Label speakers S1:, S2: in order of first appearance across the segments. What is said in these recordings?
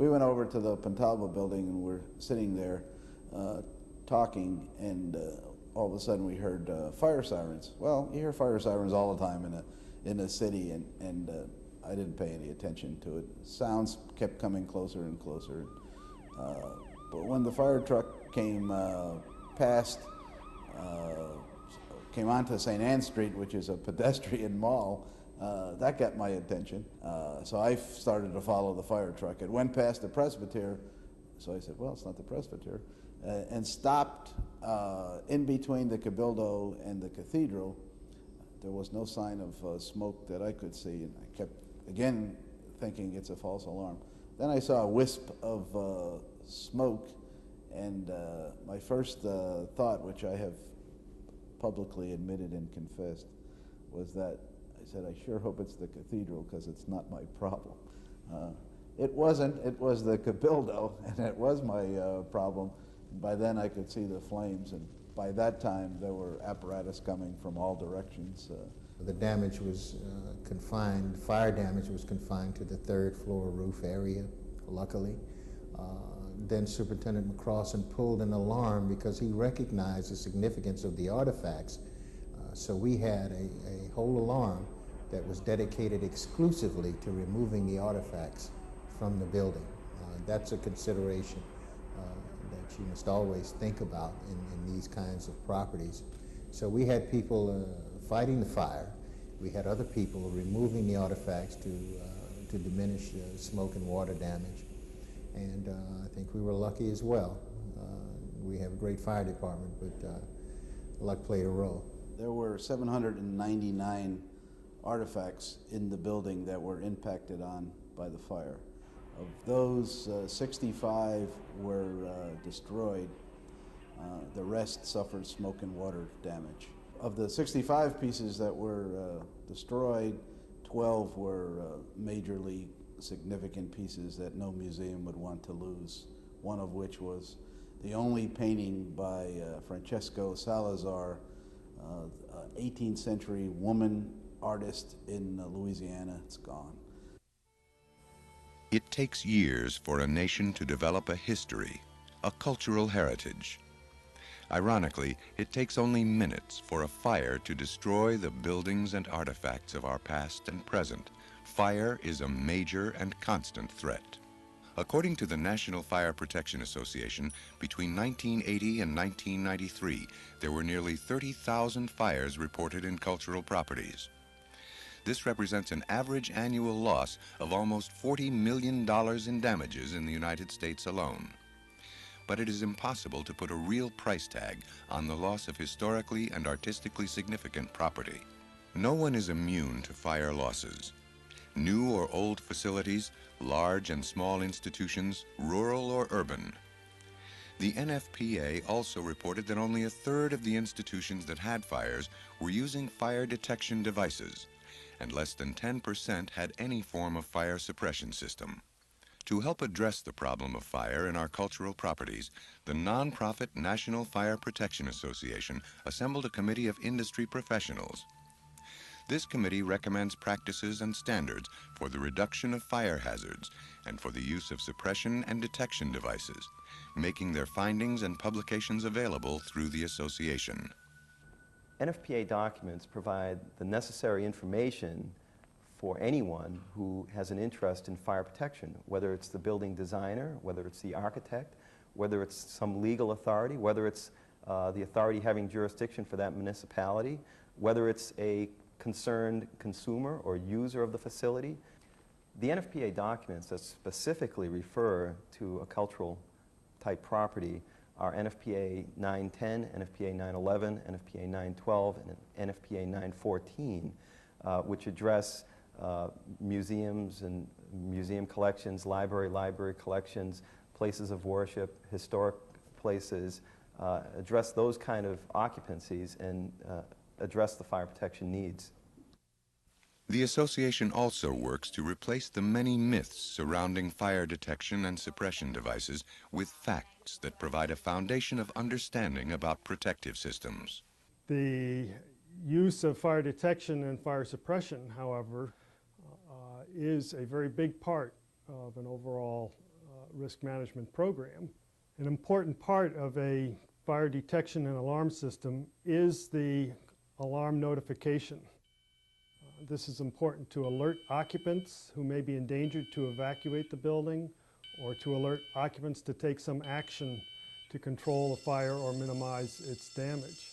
S1: We went over to the Pontalba building and we're sitting there talking, and all of a sudden we heard fire sirens. Well, you hear fire sirens all the time in a city, and I didn't pay any attention to it. Sounds kept coming closer and closer. But when the fire truck came came onto St. Anne Street, which is a pedestrian mall, that got my attention. So I started to follow the fire truck. It went past the Presbytère, so I said, well, it's not the Presbytère, and stopped in between the Cabildo and the cathedral. There was no sign of smoke that I could see, and I kept, again, thinking it's a false alarm. Then I saw a wisp of smoke, and my first thought, which I have publicly admitted and confessed, was that I said, I sure hope it's the cathedral, because it's not my problem. It wasn't. It was the Cabildo, and it was my problem. By then I could see the flames, and by that time there were apparatus coming from all directions.
S2: The damage was confined, fire damage was confined to the third floor roof area, luckily. Then Superintendent McCrossan pulled an alarm because he recognized the significance of the artifacts. So we had a whole alarm that was dedicated exclusively to removing the artifacts from the building. That's a consideration that you must always think about in these kinds of properties. So we had people fighting the fire. We had other people removing the artifacts to diminish smoke and water damage. And I think we were lucky as well. We have a great fire department, but luck played a role.
S1: There were 799 artifacts in the building that were impacted on by the fire. Of those, 65 were destroyed. The rest suffered smoke and water damage. Of the 65 pieces that were destroyed, 12 were majorly significant pieces that no museum would want to lose, one of which was the only painting by Francesco Salazar, 18th century woman artist in Louisiana. It's gone.
S3: It takes years for a nation to develop a history, a cultural heritage. Ironically, it takes only minutes for a fire to destroy the buildings and artifacts of our past and present. Fire is a major and constant threat. According to the National Fire Protection Association, between 1980 and 1993, there were nearly 30,000 fires reported in cultural properties. This represents an average annual loss of almost $40 million in damages in the United States alone. But it is impossible to put a real price tag on the loss of historically and artistically significant property. No one is immune to fire losses. New or old facilities, large and small institutions, rural or urban. The NFPA also reported that only a third of the institutions that had fires were using fire detection devices, and less than 10% had any form of fire suppression system. To help address the problem of fire in our cultural properties, the nonprofit National Fire Protection Association assembled a committee of industry professionals. This committee recommends practices and standards for the reduction of fire hazards and for the use of suppression and detection devices, making their findings and publications available through the association.
S4: NFPA documents provide the necessary information for anyone who has an interest in fire protection, whether it's the building designer, whether it's the architect, whether it's some legal authority, whether it's the authority having jurisdiction for that municipality, whether it's a concerned consumer or user of the facility. The NFPA documents that specifically refer to a cultural type property are NFPA 910, NFPA 911, NFPA 912, and NFPA 914, which address museums and museum collections, library collections, places of worship, historic places, address those kind of occupancies and address the fire protection needs.
S3: The association also works to replace the many myths surrounding fire detection and suppression devices with facts that provide a foundation of understanding about protective systems.
S5: The use of fire detection and fire suppression, however, is a very big part of an overall risk management program. An important part of a fire detection and alarm system is the alarm notification. This is important to alert occupants who may be endangered to evacuate the building, or to alert occupants to take some action to control the fire or minimize its damage.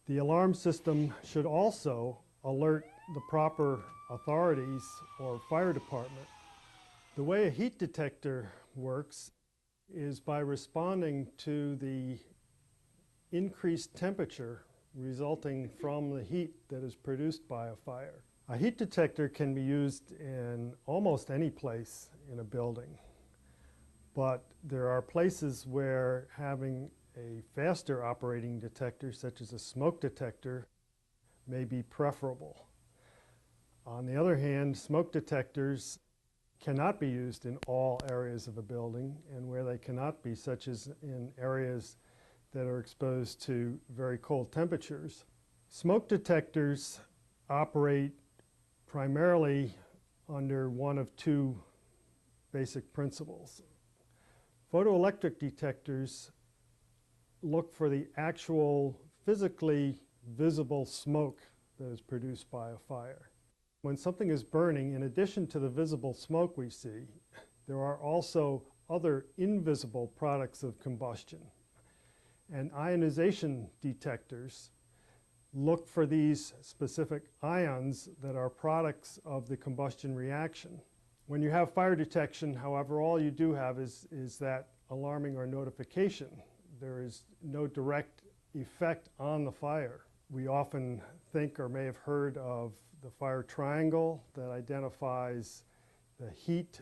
S5: The alarm system should also alert the proper authorities or fire department. The way a heat detector works is by responding to the increased temperature resulting from the heat that is produced by a fire. A heat detector can be used in almost any place in a building, but there are places where having a faster operating detector, such as a smoke detector, may be preferable. On the other hand, smoke detectors cannot be used in all areas of a building, and where they cannot be, such as in areas that are exposed to very cold temperatures. Smoke detectors operate primarily under one of two basic principles. Photoelectric detectors look for the actual physically visible smoke that is produced by a fire. When something is burning, in addition to the visible smoke we see, there are also other invisible products of combustion. And ionization detectors look for these specific ions that are products of the combustion reaction. When you have fire detection, however, all you do have is that alarming or notification. There is no direct effect on the fire. We often think or may have heard of the fire triangle that identifies the heat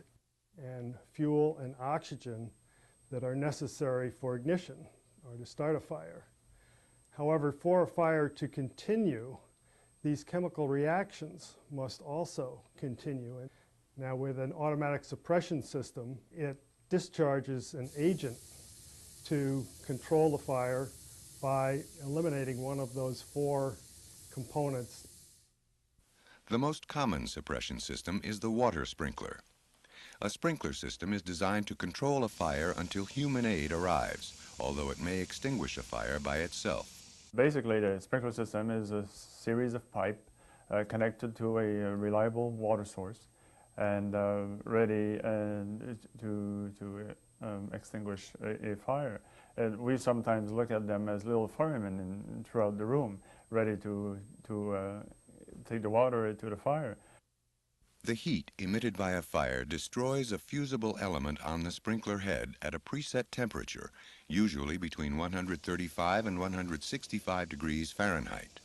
S5: and fuel and oxygen that are necessary for ignition or to start a fire. However, for a fire to continue, these chemical reactions must also continue. Now, with an automatic suppression system, it discharges an agent to control the fire by eliminating one of those four components.
S3: The most common suppression system is the water sprinkler. A sprinkler system is designed to control a fire until human aid arrives, although it may extinguish a fire by itself.
S6: Basically, the sprinkler system is a series of pipe connected to a reliable water source and ready to extinguish a fire. We sometimes look at them as little firemen throughout the room, ready to take the water to the fire.
S3: The heat emitted by a fire destroys a fusible element on the sprinkler head at a preset temperature, usually between 135 and 165 degrees Fahrenheit.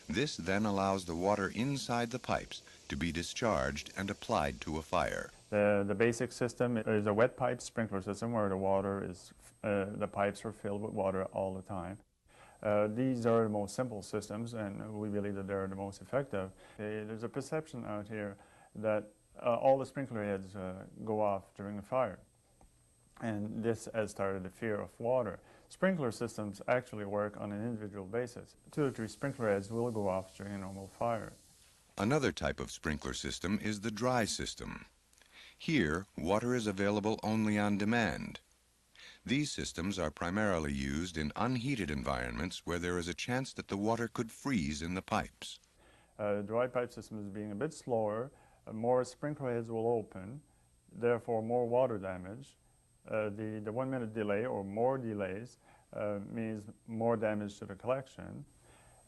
S3: This then allows the water inside the pipes to be discharged and applied to a fire.
S6: The basic system is a wet pipe sprinkler system where the pipes are filled with water all the time. These are the most simple systems, and we believe that they're the most effective. There's a perception out here that all the sprinkler heads go off during a fire, and this has started the fear of water. Sprinkler systems actually work on an individual basis. 2 or 3 sprinkler heads will go off during a normal fire.
S3: Another type of sprinkler system is the dry system. Here, water is available only on demand. These systems are primarily used in unheated environments where there is a chance that the water could freeze in the pipes.
S6: The dry pipe system is being a bit slower. More sprinkler heads will open, therefore more water damage. The 1 minute delay or more delays means more damage to the collection.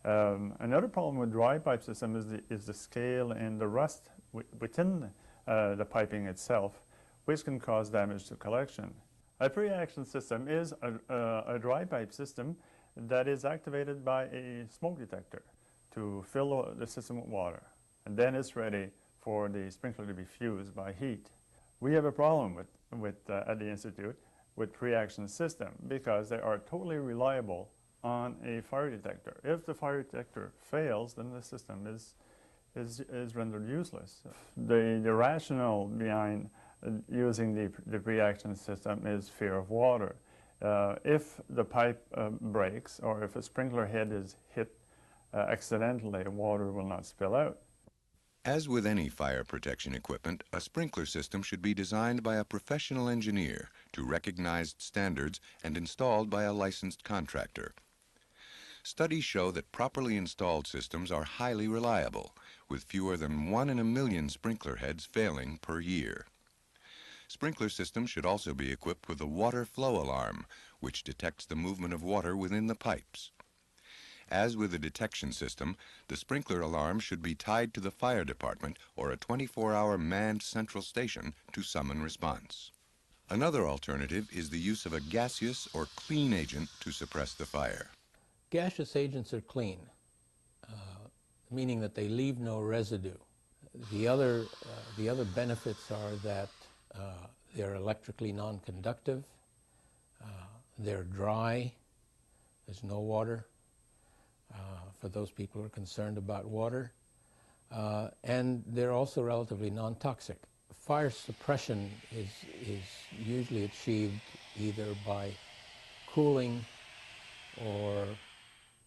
S6: Another problem with dry pipe system is the scale and the rust within the piping itself, which can cause damage to collection. A pre-action system is a dry pipe system that is activated by a smoke detector to fill the system with water, and then it's ready for the sprinkler to be fused by heat. We have a problem at the Institute with pre-action system because they are totally reliable on a fire detector. If the fire detector fails, then the system is rendered useless. The rationale behind using the pre-action system is fear of water. If the pipe breaks or if a sprinkler head is hit accidentally, water will not spill out.
S3: As with any fire protection equipment, a sprinkler system should be designed by a professional engineer to recognized standards and installed by a licensed contractor. Studies show that properly installed systems are highly reliable, with fewer than 1 in a million sprinkler heads failing per year. Sprinkler systems should also be equipped with a water flow alarm, which detects the movement of water within the pipes. As with the detection system, the sprinkler alarm should be tied to the fire department or a 24-hour manned central station to summon response. Another alternative is the use of a gaseous or clean agent to suppress the fire.
S7: Gaseous agents are clean, meaning that they leave no residue. The other benefits are that they're electrically non-conductive, they're dry, there's no water for those people who are concerned about water, and they're also relatively non-toxic. Fire suppression is usually achieved either by cooling or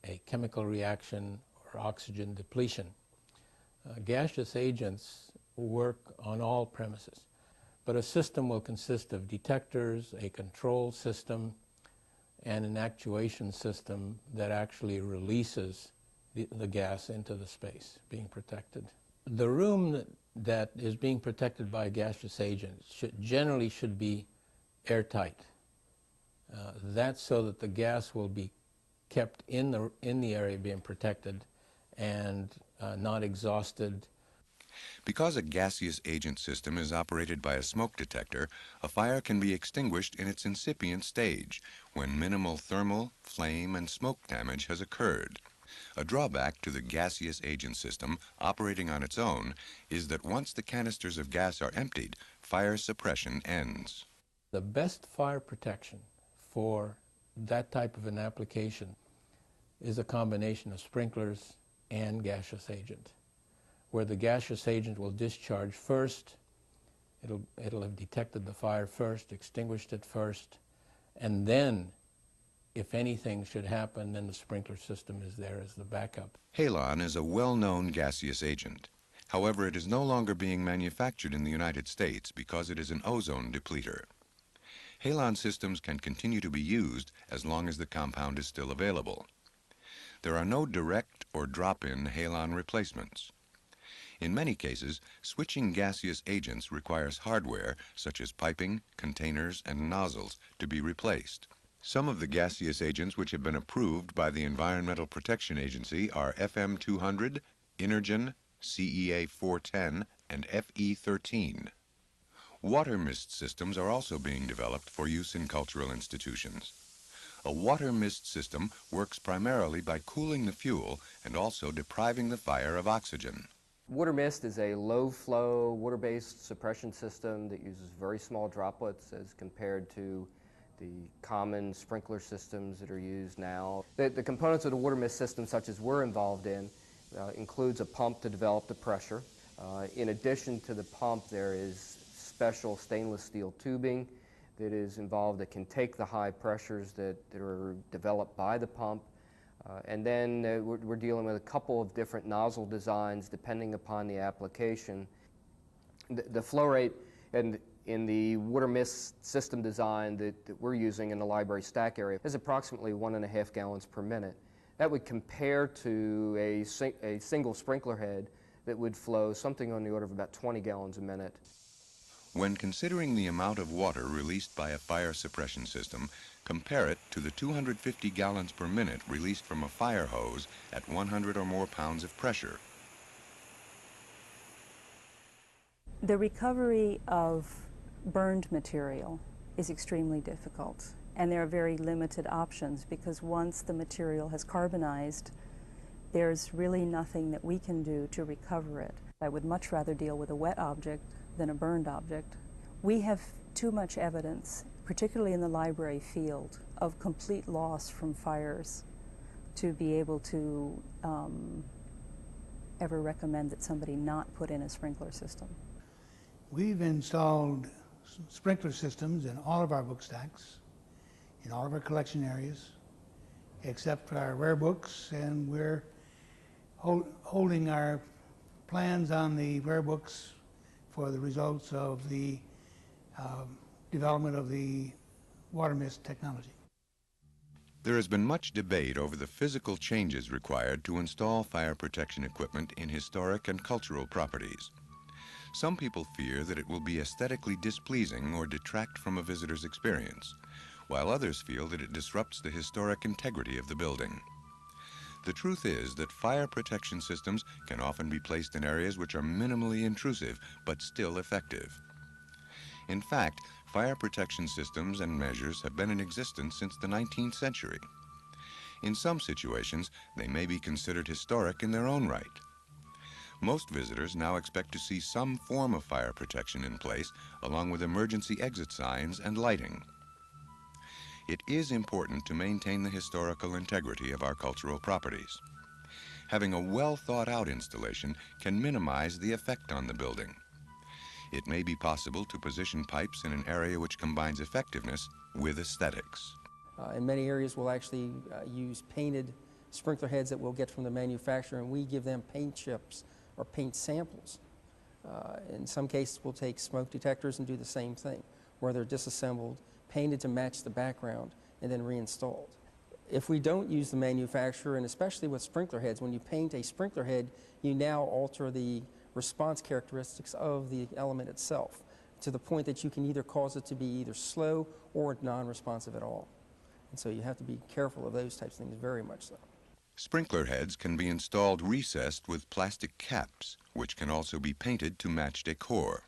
S7: a chemical reaction or oxygen depletion. Gaseous agents work on all premises, but a system will consist of detectors, a control system, and an actuation system that actually releases the gas into the space being protected. The room that is being protected by a gaseous agent generally should be airtight. That's so that the gas will be kept in the area being protected and not exhausted.
S3: Because a gaseous agent system is operated by a smoke detector, a fire can be extinguished in its incipient stage when minimal thermal, flame, and smoke damage has occurred. A drawback to the gaseous agent system operating on its own is that once the canisters of gas are emptied, fire suppression ends.
S7: The best fire protection for that type of an application is a combination of sprinklers and gaseous agent, where the gaseous agent will discharge first, it'll have detected the fire first, extinguished it first, and then if anything should happen, then the sprinkler system is there as the backup.
S3: Halon is a well-known gaseous agent. However, it is no longer being manufactured in the United States because it is an ozone depleter. Halon systems can continue to be used as long as the compound is still available. There are no direct or drop-in halon replacements. In many cases, switching gaseous agents requires hardware such as piping, containers, and nozzles to be replaced. Some of the gaseous agents which have been approved by the Environmental Protection Agency are FM200, Energen, CEA 410, and FE13. Water mist systems are also being developed for use in cultural institutions. A water mist system works primarily by cooling the fuel and also depriving the fire of oxygen.
S8: Water mist is a low-flow, water-based suppression system that uses very small droplets as compared to the common sprinkler systems that are used now. The components of the water mist system, such as we're involved in, includes a pump to develop the pressure. In addition to the pump, there is special stainless steel tubing that is involved that can take the high pressures that are developed by the pump. And then we're dealing with a couple of different nozzle designs depending upon the application. The flow rate in the water mist system design that we're using in the library stack area is approximately 1.5 gallons per minute. That would compare to a single sprinkler head that would flow something on the order of about 20 gallons a minute.
S3: When considering the amount of water released by a fire suppression system, compare it to the 250 gallons per minute released from a fire hose at 100 or more pounds of pressure.
S9: The recovery of burned material is extremely difficult, and there are very limited options because once the material has carbonized, there's really nothing that we can do to recover it. I would much rather deal with a wet object than a burned object. We have too much evidence, particularly in the library field, of complete loss from fires to be able to ever recommend that somebody not put in a sprinkler system.
S10: We've installed sprinkler systems in all of our book stacks, in all of our collection areas, except for our rare books, and we're holding our plans on the rare books for the results of the development of the water mist technology.
S3: There has been much debate over the physical changes required to install fire protection equipment in historic and cultural properties. Some people fear that it will be aesthetically displeasing or detract from a visitor's experience, while others feel that it disrupts the historic integrity of the building. The truth is that fire protection systems can often be placed in areas which are minimally intrusive but still effective. In fact, fire protection systems and measures have been in existence since the 19th century. In some situations, they may be considered historic in their own right. Most visitors now expect to see some form of fire protection in place, along with emergency exit signs and lighting. It is important to maintain the historical integrity of our cultural properties. Having a well-thought-out installation can minimize the effect on the building. It may be possible to position pipes in an area which combines effectiveness with aesthetics.
S11: In many areas, we'll actually use painted sprinkler heads that we'll get from the manufacturer, and we give them paint chips or paint samples. In some cases, we'll take smoke detectors and do the same thing, where they're disassembled, painted to match the background, and then reinstalled. If we don't use the manufacturer, and especially with sprinkler heads, when you paint a sprinkler head, you now alter the response characteristics of the element itself to the point that you can either cause it to be either slow or non-responsive at all. And so you have to be careful of those types of things, very much so.
S3: Sprinkler heads can be installed recessed with plastic caps, which can also be painted to match decor.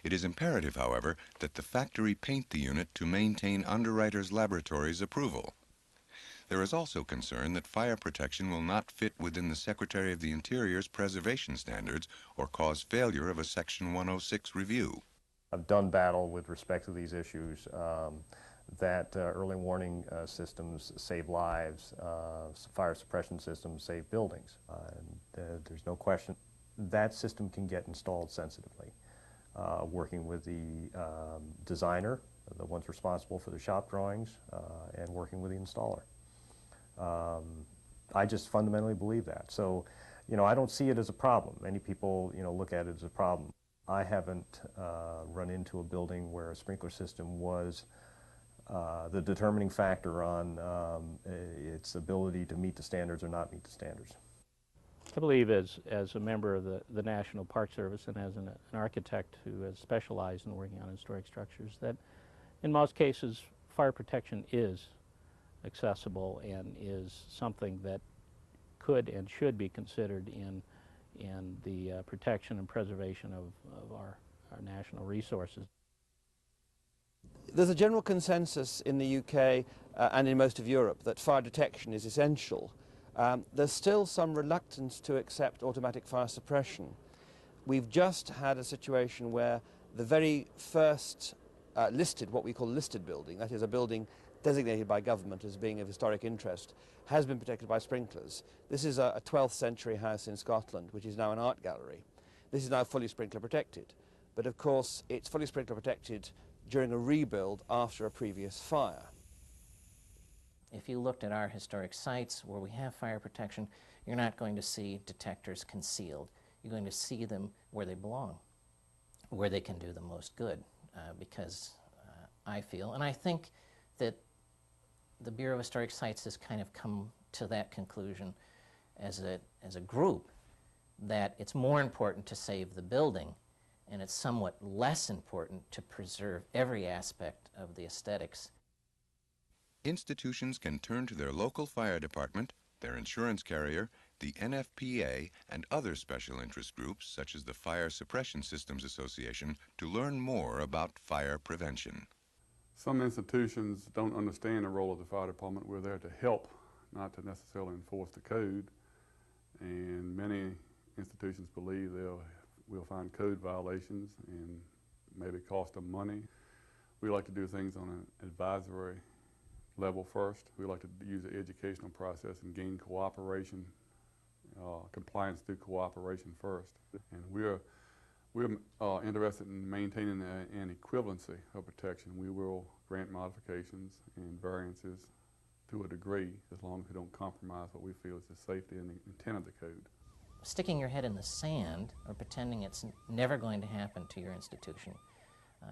S3: It is imperative, however, that the factory paint the unit to maintain Underwriters Laboratories' approval. There is also concern that fire protection will not fit within the Secretary of the Interior's preservation standards or cause failure of a Section 106 review.
S12: I've done battle with respect to these issues, that early warning systems save lives, fire suppression systems save buildings. There's no question that system can get installed sensitively. Working with the designer, the ones responsible for the shop drawings, and working with the installer. I just fundamentally believe that. So, I don't see it as a problem. Many people, look at it as a problem. I haven't run into a building where a sprinkler system was the determining factor on its ability to meet the standards or not meet the standards.
S13: I believe as a member of the National Park Service and as an architect who has specialized in working on historic structures, that in most cases fire protection is accessible and is something that could and should be considered in the protection and preservation of our national resources.
S14: There's a general consensus in the UK and in most of Europe that fire detection is essential. There's still some reluctance to accept automatic fire suppression. We've just had a situation where the very first what we call listed building, that is a building designated by government as being of historic interest, has been protected by sprinklers. This is a 12th century house in Scotland, which is now an art gallery. This is now fully sprinkler protected. But of course, it's fully sprinkler protected during a rebuild after a previous fire.
S15: If you looked at our historic sites where we have fire protection, you're not going to see detectors concealed. You're going to see them where they belong, where they can do the most good, because I feel, and I think that the Bureau of Historic Sites has kind of come to that conclusion as a group, that it's more important to save the building and it's somewhat less important to preserve every aspect of the aesthetics.
S3: Institutions can turn to their local fire department, their insurance carrier, the NFPA, and other special interest groups such as the Fire Suppression Systems Association to learn more about fire prevention.
S16: Some institutions don't understand the role of the fire department. We're there to help, not to necessarily enforce the code. And many institutions believe we'll find code violations and maybe cost them money. We like to do things on an advisory level first. We like to use the educational process and gain cooperation, compliance through cooperation first. And we're interested in maintaining an equivalency of protection. We will grant modifications and variances to a degree as long as we don't compromise what we feel is the safety and the intent of the code.
S15: sticking your head in the sand or pretending it's never going to happen to your institution,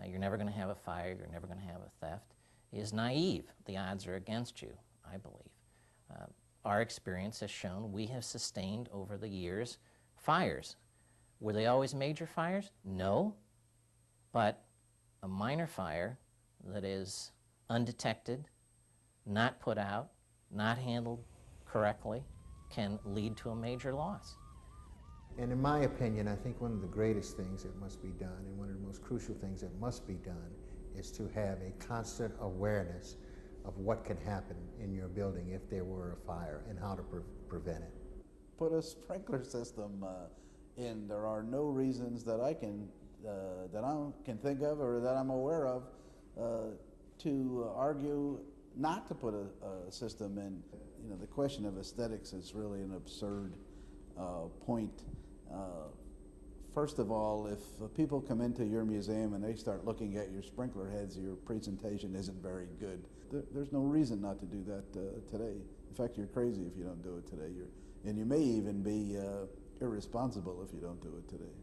S15: you're never going to have a fire, you're never going to have a theft, is naive. The odds are against you, I believe. Our experience has shown we have sustained over the years fires. Were they always major fires? No, but a minor fire that is undetected, not put out, not handled correctly, can lead to a major loss.
S2: And in my opinion, I think one of the greatest things that must be done, and one of the most crucial things that must be done, is to have a constant awareness of what can happen in your building if there were a fire and how to prevent it.
S1: Put a sprinkler system in. There are no reasons that I can think of or that I'm aware of to argue not to put a system in. You know, the question of aesthetics is really an absurd point. First of all, if people come into your museum and they start looking at your sprinkler heads, your presentation isn't very good. There's no reason not to do that today. In fact, you're crazy if you don't do it today. And you may even be irresponsible if you don't do it today.